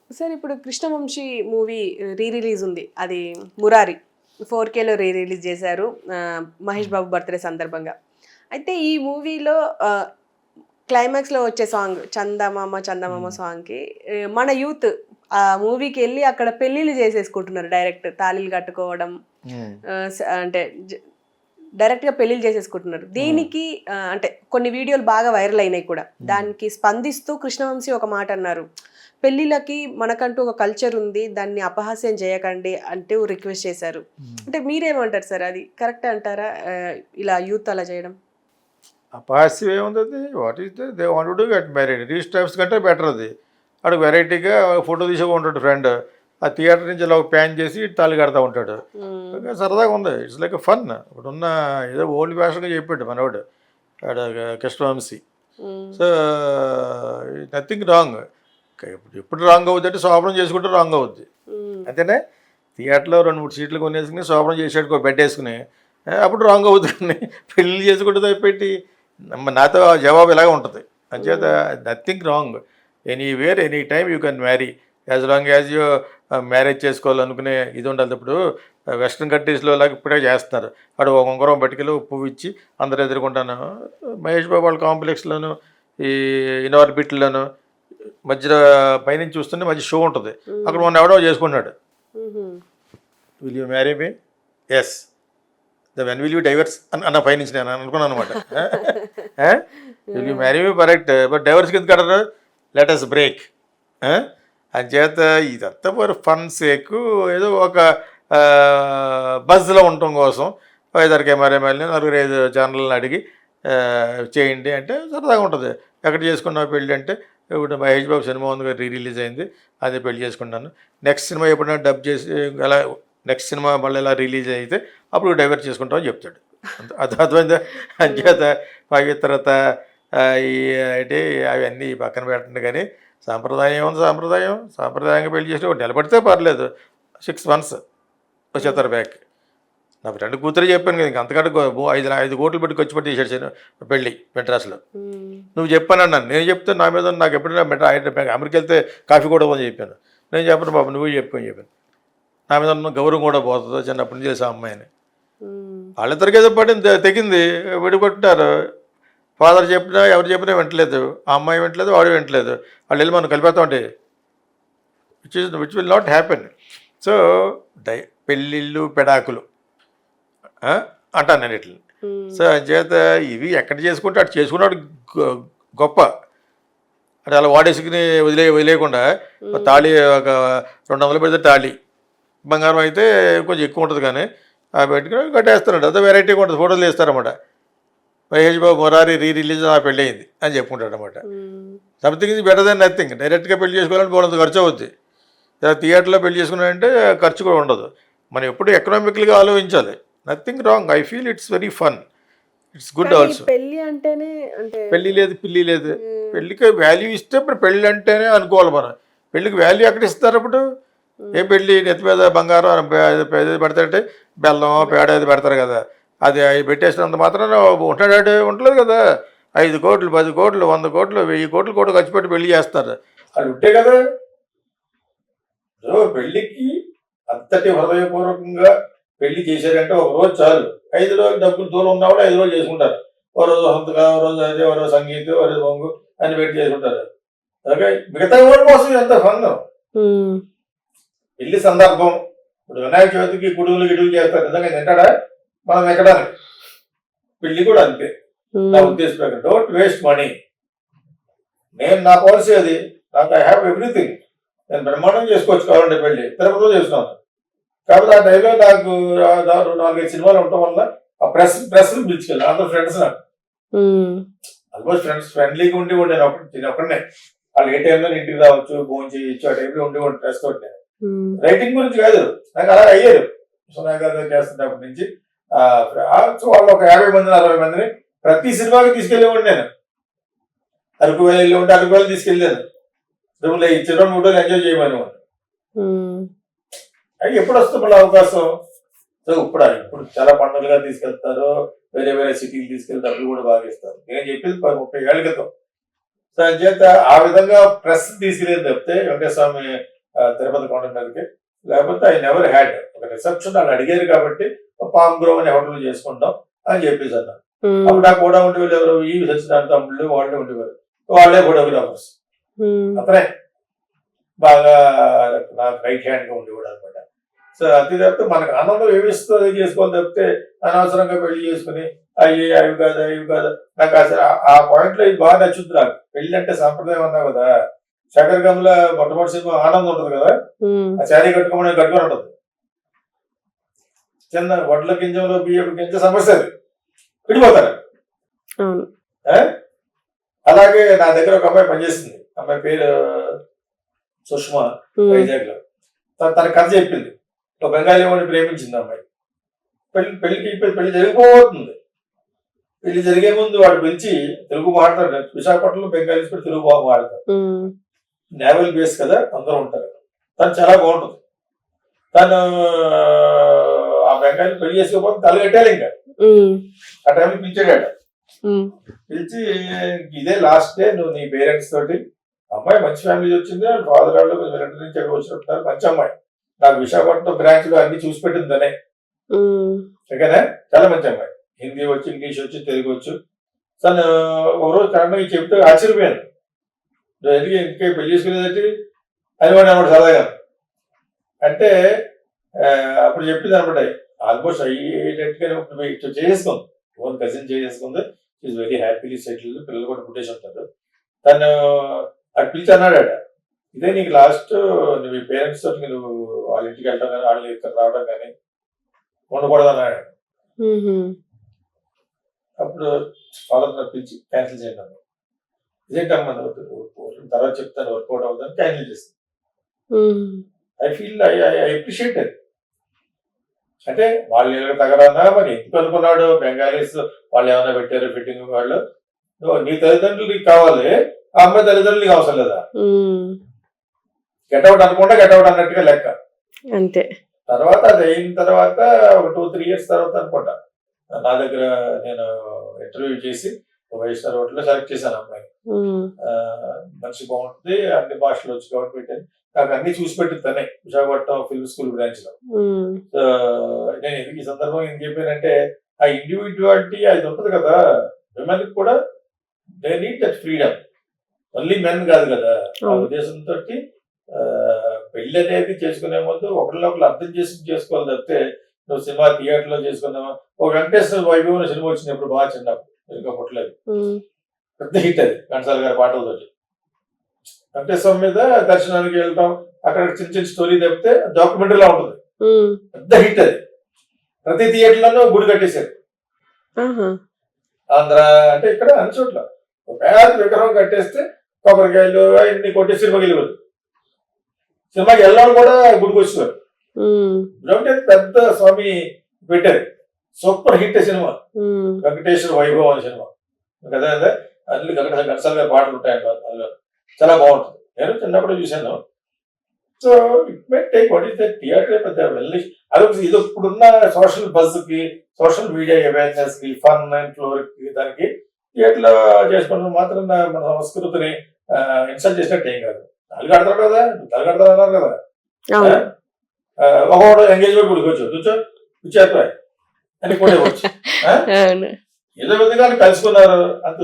Sir ఇప్పుడు Krishna Vamsi movie release ఉంది. అది 'మురారి' 4Kలో రిలీజ్ చేశారు. మహేష్ బాబు బర్త్‌డే సందర్భంగా. అయితే ఈ మూవీలో క్లైమాక్స్‌లో వచ్చే సాంగ్ 'చందమామ చందమామ' సాంగ్‌కి మన యూత్ ఆ మూవీకి వెళ్ళి అక్కడ పెళ్ళిళ్ళు చేసేసుకుంటున్నారు డైరెక్ట్. తాళిలు కట్టుకోవడం అంటే డైరెక్ట్‌గా పెళ్ళిళ్ళు చేసేసుకుంటున్నారు. దీనికి అంటే కొన్ని వీడియోలు బాగా వైరల్ అయినాయి కూడా. దానికి స్పందిస్తూ కృష్ణవంశీ ఒక మాట అన్నారు. పెళ్ళిళ్ళకి మనకంటూ ఒక కల్చర్ ఉంది, దాన్ని అపహాస్యం చేయకండి అంటూ రిక్వెస్ట్ చేశారు. అంటే మీరేమంటారు సార్, అది కరెక్ట్ అంటారా ఇలా యూత్ అలా చేయడం? అపహాస్యం ఏముంది? What is they want to get married. Reach types కంటే బెటర్ అది. వాడు వెరైటీగా ఫోటో తీసే ఉంటాడు ఫ్రెండ్. ఆ థియేటర్ నుంచి ఇలా ప్యాన్ చేసి తాళి కడతా ఉంటాడు. సరదాగా ఉంది. It's like fun. ఇప్పుడున్న ఏదో ఓల్డ్ ఫ్యాషన్గా చెప్పాడు మనవాడు కృష్ణవంశీ. So nothing wrong. ఎప్పుడు రాంగ్ అవుద్ది అంటే శోభనం చేసుకుంటే రాంగ్ అవుద్ది. అంతేనే థియేటర్లో 2-3 సీట్లు కొనేసుకుని శోభనం చేసాడు బెడ్ వేసుకుని అప్పుడు రాంగ్ అవుతుంది. పెళ్ళి చేసుకుంటే పెట్టి నాతో జవాబు ఇలాగే ఉంటుంది. అంచేత nothing wrong. Anywhere any time you can marry as long as you marriage చేసుకోవాలనుకునే ఇది ఉండాలి. ఇప్పుడు వెస్ట్రన్ కంట్రీస్లో లాగా ఇప్పుడే చేస్తున్నారు. వాడు ఒక ఉంగరం పట్టుకెళ్ళి పువ్వు ఇచ్చి అందరు ఎదుర్కొంటాను. మహేష్ బాబు వాళ్ళ కాంప్లెక్స్లోను ఈ ఇన్ఆర్బిట్లోను మధ్యలో పైనుంచి చూస్తుంటే మధ్య షో ఉంటుంది. అక్కడ మొన్న ఎవడో చేసుకున్నాడు. Will you marry me? Yes. When will you divorce అన్న పైనుంచి నేను అనుకున్నాను అనమాట. Will you marry me correct, but డైవర్స్కి ఎందుకు అడరు? Let us break. అంచేత ఇదంతా మరి ఫన్ సేకు ఏదో ఒక బజ్లో ఉండటం కోసం 5-6 కెమెరామెల్ని 4-5 ఛానళ్ళని అడిగి చేయండి అంటే సరదాగా ఉంటుంది. ఎక్కడ చేసుకున్నావు పెళ్ళి అంటే ఇప్పుడు మహేష్ బాబు సినిమా ఉంది, రిలీజ్ అయింది, అది పెళ్లి చేసుకున్నాను. నెక్స్ట్ సినిమా ఎప్పుడైనా డబ్ చేసి అలా నెక్స్ట్ సినిమా మళ్ళీ ఇలా రిలీజ్ అయితే అప్పుడు డైవర్ట్ చేసుకుంటామని చెప్తాడు. అర్థమైందా? అంచేత పవిత్రత అంటే అవన్నీ పక్కన పెట్టండి. కానీ సాంప్రదాయం ఉంది. సాంప్రదాయంగా పెళ్లి చేసి నిలబడితే పర్లేదు. 6 months వచ్చేస్తారు బ్యాక్. నా ఫ్రెండ్ కూతురు చెప్పాను కదా, ఇంక అంతకంటే 5 కోట్లు పెట్టి ఖర్చు పెట్టి చేసాను పెళ్ళి మెడ్రాస్లో. నువ్వు చెప్పానన్నాను. నేను చెప్తే నా మీద నాకు ఎప్పుడైనా అమెరికా వెళ్తే కాఫీ కూడా అని చెప్పాను. నేను చెప్పను బాబు నువ్వు చెప్పుకొని చెప్పాను. నా మీద ఉన్న గౌరవం కూడా పోతుంది. చిన్నప్పటి నుంచి చేసే అమ్మాయిని వాళ్ళిద్దరికి ఏదో పడింది తెగింది, విడికొట్టారు. ఫాదర్ చెప్పినా ఎవరు చెప్పినా వింటలేదు. ఆ అమ్మాయి వింటలేదు, వాడు వింటలేదు. వాళ్ళు వెళ్ళి మనం కలిపేస్తా ఉంటే which will not happen. So పెళ్ళిళ్ళు పెడాకులు అంటాను నేను ఇట్లా. సో అంచేత ఇవి ఎక్కడ చేసుకుంటే అటు చేసుకున్నాడు గొప్ప. అంటే అలా వాడేసుకుని వదిలేయకుండా తాళి ఒక 200 పెడితే తాళి బంగారం అయితే కొంచెం ఎక్కువ ఉంటుంది, కానీ పెట్టుకుని కట్టేస్తున్నాడు. అదే వెరైటీగా ఉంటుంది. ఫోటోలు వేస్తారన్నమాట. మహేష్ బాబు 'మురారి' రిలీజ్ నా పెళ్ళి అయింది అని చెప్పుకుంటాడు అనమాట. Something is better than nothing. డైరెక్ట్గా పెళ్లి చేసుకోవాలంటే బోలంత ఖర్చు అవుద్ది. థియేటర్లో పెళ్లి చేసుకున్నాడంటే ఖర్చు కూడా ఉండదు. మనం ఎప్పుడు ఎకనామికల్గా ఆలోచించాలి. Nothing wrong. I feel it's very fun. It's good also. పెళ్లి అంటేనే అంటే పెళ్ళి లేదు పిల్లి లేదు. పెళ్ళికి వాల్యూ ఇస్తే ఇప్పుడు పెళ్ళి అంటేనే అనుకోవాలి మనం. పెళ్ళికి వాల్యూ ఎక్కడ ఇస్తారు అప్పుడు? ఏం పెళ్ళి నెత్తి మీద బంగారం పెడతారంటే బెల్లం పేడ అది పెడతారు కదా, అది పెట్టేసినంత మాత్రాన ఉంటాడు ఉండలేదు కదా. 5 కోట్లు 10 కోట్లు 100 కోట్లు 1000 కోట్లు కూడా ఖర్చు పెట్టి పెళ్లి చేస్తారు. అది ఉంటే కదా. పెళ్ళికి అంతటి హృదయపూర్వకంగా పెళ్లి చేశారంటే ఒక రోజు చాలు. 5 రోజులు డబ్బులు దూరం ఉన్నవాళ్ళు 5 రోజులు చేసుకుంటారు. ఓ రోజు హంతగా, ఓ రోజు అదే, ఓ రోజు సంగీతం, ఓ రోజు బొంగు అని పెట్టి చేసుకుంటారు. ఓకే, మిగతా వాళ్ళ కోసం ఎంత ఫన్. పెళ్లి సందర్భం ఇప్పుడు వినాయక చవితికి గుడుగులు గిడుగులు చేస్తారు. నిజంగా తింటాడా? మనం ఎక్కడానికి. పెళ్లి కూడా అంతే. నా ఉద్దేశం ప్రకారం డోంట్ వేస్ట్ మనీ. నేను నా పాలసీ అది. నాకు ఐ హ్యావ్ ఎవ్రీథింగ్. నేను బ్రహ్మాండం చేసుకోవచ్చు కావాలంటే పెళ్లి. తిరుపతిలో చేస్తున్నాను. కాబట్టి ఆ టైంలో నాకు 4-5 సినిమాలు ఉండటం వల్ల ఆ ప్రెస్ పిలుచుకెళ్ళి అందరూ ఫ్రెండ్స్ నాకు ఆల్మోస్ట్ ఫ్రెండ్లీగా ఉండేవాడు. నేను ఒక్కడనే. వాళ్ళు ఏ టైంలో ఇంటికి రావచ్చు, ఫోన్ చేయొచ్చు, ఆ టైంలో ఉండేవాడు ప్రెస్ తోటి. నేను రైటింగ్ గురించి కాదు, నాకు అలా అయ్యారు. సునాయ్ గారు చేస్తున్నప్పటి నుంచి వాళ్ళు ఒక 50 మందిని 60 మందిని ప్రతి సినిమాకి తీసుకెళ్ళేవాడు. నేను అరకు వ్యాలీ ఉంటే అరకు వ్యాలీ తీసుకెళ్ళాను. రూమ్లో ఇచ్చిన 3 రోజులు ఎంజాయ్ చేయమని వాడు. అది ఎప్పుడు వస్తుంది మళ్ళీ అవకాశం? సో ఇప్పుడు చాలా పండుగలుగా తీసుకెళ్తారు, వేరే వేరే సిటీలు తీసుకెళ్తే డబ్బులు కూడా బాగా ఇస్తారు. నేను చెప్పింది 30 ఏళ్ల క్రితం. సో అంచేత ఆ విధంగా ప్రెస్ తీసుకెళ్ళేది తప్పితే వెంకటస్వామి తిరుపతి కొండ మీదకి. లేకపోతే ఐ నెవర్ హ్యాడ్ ఒక రిసెప్షన్ వాళ్ళు అడిగారు కాబట్టి పామ్ గ్రోవ్ అని హోటల్ చేసుకుంటాం అని చెప్పేసి అన్నారు. అప్పుడు నాకు కూడా ఉండేవాళ్ళు ఎవరు ఈ సత్యనారాయణ తమ్ముళ్ళు వాళ్ళే ఉండేవారు, వాళ్ళే ఫోటోగ్రాఫర్స్. అతనే బాగా నాకు రైట్ హ్యాండ్ గా ఉండేవాడు అనమాట. సో అంతే తప్పితే మనకు ఆనందం ఏమిస్తుందో అది చేసుకోవాలి తప్పితే అనవసరంగా పెళ్లి చేసుకుని అవి కాదు. నాకు అసలు ఆ పాయింట్ లో ఇది బాగా నచ్చుద్ది నాకు. పెళ్లి అంటే సంప్రదాయం అన్నా కదా, శేఖర్ కమల మొట్టమొదటి సినిమా ఆనందం ఉంటుంది కదా, ఆ శారీ కట్టుకోమని కట్టుకొని ఉంటుంది. చిన్న వడ్ల గింజంలో బియ్యం గింజ సమస్య అది, విడిపోతారు. అలాగే నా దగ్గర ఒక అమ్మాయి పనిచేస్తుంది, అమ్మాయి పేరు సుష్మా, వైజాగ్ లో. తన కథ చెప్పింది. ఒక బెంగాలీ వాడిని ప్రేమించింది అమ్మాయి. పెళ్లి జరిగిపోతుంది. పెళ్లి జరిగే ముందు వాడు పిలిచి తెలుగు మాట్లాడతాడు. విశాఖపట్నంలో బెంగాలీస్ కూడా తెలుగు బాగా మాట్లాడతారు. నేవల్ బేస్ కదా, అందరూ ఉంటారు. తను చాలా బాగుంటుంది. తను ఆ బెంగాలీ పెళ్లి చేసుకోకపోతే తలగట్టాలి. ఇంకా ఆ టైంలో పిలిచాడట. పిలిచి ఇదే లాస్ట్ డే, నువ్వు నీ పేరెంట్స్ తోటి, అమ్మాయి మంచి ఫ్యామిలీ వచ్చింది, వాళ్ళ ఫాదర్ వాళ్ళు మిలిటరీ నుంచి ఎక్కడ వచ్చినట్టున్నారు, మంచి అమ్మాయి. నాకు విశాఖపట్నం బ్రాంచ్ లో అన్ని చూసి పెట్టింది తనే. ఓకేనా, చాలా మంచి అమ్మాయి. హిందీ వచ్చు, ఇంగ్లీష్ వచ్చు, తెలుగు వచ్చు. తను ఒకరోజు కరెక్ట్గా చెప్తే ఆశ్చర్యపోయాను. ఇంకే పెళ్లి చేసుకునేదంటే అని వాడు అన్నమాట సరదాగా. అంటే అప్పుడు చెప్పింది అనమాట, ఆల్మోస్ట్ అయ్యేటట్టుగా చేసేసుకుంది. ఓన్ కజిన్ చేసేసుకుంది. Is very happily settled. పిల్లలు కూడా పుట్టేసి ఉంటారు. తను అటు పిలిచి అన్నాడట, ఇదే నీకు లాస్ట్, నువ్వు ఈ పేరెంట్స్ తోటి నువ్వు వాళ్ళ ఇంటికి వెళ్ళడం కానీ వాళ్ళు ఇక్కడ రావడం కానీ ఉండకూడదు అన్నాడు. అప్పుడు ఫాదర్ పిలిచి క్యాన్సిల్ చేయండి అన్నాడు. ఇదేంటమ్మా తర్వాత చెప్తాను, వర్కౌట్ అవుతుందని క్యాన్సిల్ చేస్తాను. ఐ ఫీల్ ఐ అప్రిషియేట్ అది. అంటే వాళ్ళు ఏమైనా తగరన్నా మరి ఎందుకు అనుకున్నాడు, బెంగాలీస్ వాళ్ళు ఏమైనా పెట్టారు ఫిట్టింగ్ వాళ్ళు, నీ తల్లిదండ్రులు నీకు కావాలి, ఆ అమ్మాయి తల్లిదండ్రులు నీకు అవసరం లేదా. గెట్అవుట్ అనుకుంటే గెట్అవుట్ అన్నట్టుగా లెక్క. అంతే. తర్వాత అది అయిన తర్వాత ఒక 2-3 years తర్వాత అనుకుంటా, నా దగ్గర నేను ఇంటర్వ్యూ చేసి వైఎస్ హోటల్లో సెలెక్ట్ చేశాను అమ్మాయి. మనిషి బాగుంటుంది, అన్ని భాషలు వచ్చి కాబట్టి పెట్టాను. నాకు అన్ని చూసి పెట్టింది తనే, విశాఖపట్నం ఫిల్మ్ స్కూల్ బ్రాంచ్ లో. నేను ఎందుకు ఈ సందర్భంగా ఏం చెప్పానంటే, ఆ ఇండివిజువాలిటీ అది ఉంటుంది కదా, విమెన్ కూడా they need that freedom. Only men కాదు కదా. ఆ ఉద్దేశంతో పెళ్లి అనేది చేసుకునే ముందు ఒకరిలో అర్థం చేసుకోవాలి తప్పితే, నువ్వు సినిమా థియేటర్ లో చేసుకున్నావా. ఒక వెంకటేశ్వర వైభవం సినిమా వచ్చినప్పుడు బాగా చిన్నప్పుడు, ఇంకా పుట్టలేదు, పెద్ద హిట్ అది ఘంటసాల గారి పాటలతో. వెంకటేశ్వర మీద దర్శనానికి వెళ్తాం, అక్కడ చిన్న చిన్న స్టోరీ తప్పితే డాక్యుమెంటరీలా ఉంటుంది, పెద్ద హిట్ అది. ప్రతి థియేటర్ లోనూ గుడి కట్టేశారు. ఆంధ్ర అంటే ఇక్కడ అన్ని చోట్ల పేద విగ్రహం కట్టేస్తే కొబ్బరికాయలు అవన్నీ కొట్టే సినిమాకి వెళ్ళేవారు. సినిమాకి వెళ్ళాలి కూడా గుడికి వచ్చేవారు. పెద్ద స్వామి పెట్టారు, సూపర్ హిట్ సినిమా వెంకటేశ్వర వైభవం అనే సినిమా కదా. అన్ని ఘంటసాల గారి పాటలు ఉంటాయంట అందులో, చాలా బాగుంటుంది. నేను చిన్నప్పుడు చూశాను. So it may take what is the theatre పెద్ద వెళ్ళి అదొక ఇది ఇప్పుడున్న సోషల్ బజ్ కి, సోషల్ మీడియా అవేర్నెస్ కి, ఫన్ అండ్ ఫ్లోర్ కి, దానికి థియేటర్ లో చేసుకున్న మాత్రం మన సంస్కృతిని ఇన్సల్ట్ చేసినట్టు ఏం కాదు. తలగడతారు కదా, తలగడతారు అన్నారు కదా. ఒకడు ఎంగేజ్మెంట్ కూర్చో కూర్చోపోయి అని కూడా ఏదో విధంగా కలుసుకున్నారు అంత